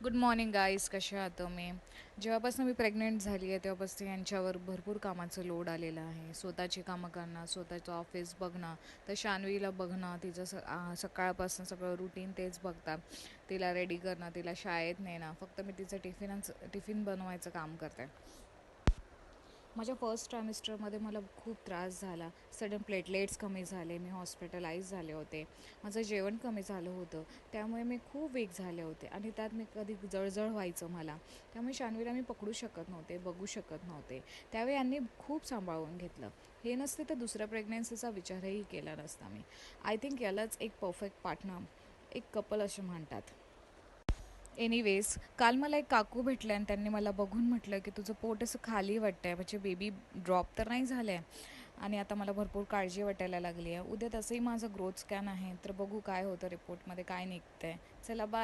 Good morning guys, कशा आहात तुम्ही? जेव्हापासून मी प्रेग्नेंट झाली आहे तेव्हापासून यांच्यावर भरपूर कामाचं लोड आलेलं आहे. स्वतःची कामं करणं, स्वतःचं ऑफिस बघणं, तर शान्वीला बघणं, तिचं सकाळपासून सगळं रुटीन तेच बघतात. तिला रेडी करणं, तिला शाळेत नेणं, फक्त मी तिचं टिफिन बनवायचं काम करते. माझ्या फर्स्ट ट्रायमिस्टरमध्ये मला खूप त्रास झाला. सडन प्लेटलेट्स कमी झाले, मी हॉस्पिटलाइज झाले होते, माझं जेवण कमी झालं होतं, त्यामुळे मी खूप वीक झाले होते आणि त्यात मी कधी जळजळ व्हायचं मला. त्यामुळे शान्वीला मी पकडू शकत नव्हते, बघू शकत नव्हते. त्यावेळी यांनी खूप सांभाळून घेतलं. हे नसते तर दुसऱ्या प्रेग्नन्सीचा विचारही केला नसता मी. आय थिंक यालाच एक परफेक्ट पार्टनर, एक कपल असे म्हणतात. एनिवेज, काल मला एक काकू भेटले आणि त्यांनी मला बघून म्हटलं की तुझं पोट असं खाली वाटतं आहे, म्हणजे बेबी ड्रॉप तर नाही झालं आहे आणि आता मला भरपूर काळजी वाटायला लागली आहे. उद्या तसंही माझं ग्रोथ स्कॅन आहे, तर बघू काय होतं रिपोर्टमध्ये, काय निघतं आहे. चला बाय.